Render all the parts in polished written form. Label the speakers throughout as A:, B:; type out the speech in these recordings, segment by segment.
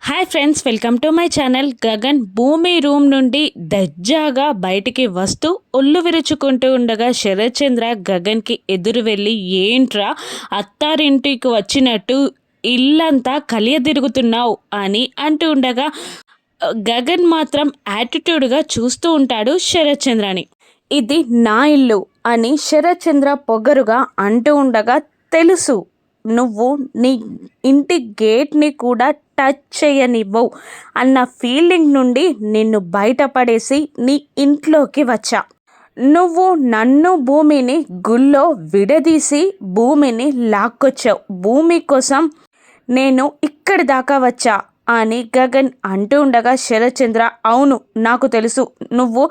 A: Hi friends, welcome to my channel. Gagan భూమి room నుండి దజ్జాగా బయటికి వస్తూ ఒళ్ళు విరుచుకుంటూ ఉండగా శరత్ చంద్ర గగన్కి ఎదురు వెళ్ళి, ఏంట్రా అత్తారింటికి వచ్చినట్టు ఇల్లంతా కలియదిరుగుతున్నావు అని అంటూ ఉండగా గగన్ మాత్రం యాటిట్యూడ్గా చూస్తూ ఉంటాడు శరత్ చంద్రని. ఇది నా ఇల్లు అని శరత్ చంద్ర పొగరుగా అంటూ ఉండగా, తెలుసు నువ్వు నీ ఇంటి గేట్ని కూడా టచ్ చేయనివ్వవు అన్న ఫీలింగ్ నుండి నిన్ను బయటపడేసి నీ ఇంట్లోకి వచ్చా. నువ్వు నన్ను భూమిని గుళ్ళో విడదీసి భూమిని లాక్కొచ్చావు. భూమి కోసం నేను ఇక్కడి దాకా వచ్చా అని గగన్ అంటూ ఉండగా శరత్ చంద్ర, అవును నాకు తెలుసు నువ్వు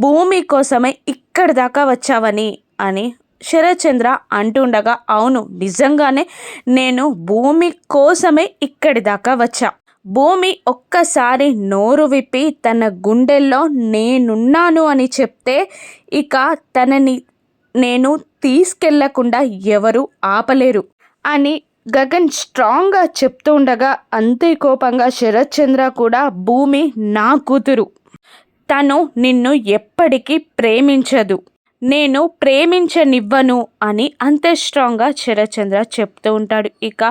A: భూమి కోసమే ఇక్కడి దాకా వచ్చావని అని శరత్ చంద్ర అంటుండగా, అవును నిజంగానే నేను భూమి కోసమే ఇక్కడి దాకా వచ్చా. భూమి ఒక్కసారి నోరు విప్పి తన గుండెల్లో నేనున్నాను అని చెప్తే ఇక తనని నేను తీసుకెళ్లకుండా ఎవరు ఆపలేరు అని గగన్ స్ట్రాంగ్గా చెప్తూ ఉండగా, అంతే కోపంగా శరత్ చంద్ర కూడా, భూమి నా కూతురు, తను నిన్ను ఎప్పటికీ ప్రేమించదు, నేను ప్రేమించనివ్వను అని అంతే స్ట్రాంగ్గా శరత్ చంద్ర చెప్తూ ఉంటాడు. ఇక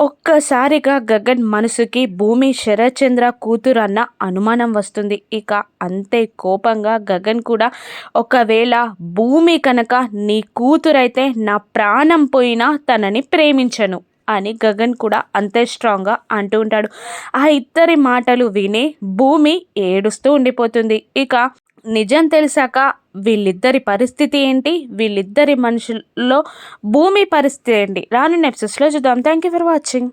A: ఒక్కసారిగా గగన్ మనసుకి భూమి శరత్ చంద్ర కూతురు అన్న అనుమానం వస్తుంది. ఇక అంతే కోపంగా గగన్ కూడా, ఒకవేళ భూమి కనుక నీ కూతురైతే నా ప్రాణం పోయినా తనని ప్రేమించను అని గగన్ కూడా అంతే స్ట్రాంగ్గా అంటూ ఉంటాడు. ఆ ఇద్దరి మాటలు విని భూమి ఏడుస్తూ ఉండిపోతుంది. ఇక నిజం తెలిసాక వీళ్ళిద్దరి పరిస్థితి ఏంటి, వీళ్ళిద్దరి మనుషుల్లో భూమి పరిస్థితి ఏంటి, రానున్న ఎపిసోడ్స్లో చూద్దాం. Thank you for watching.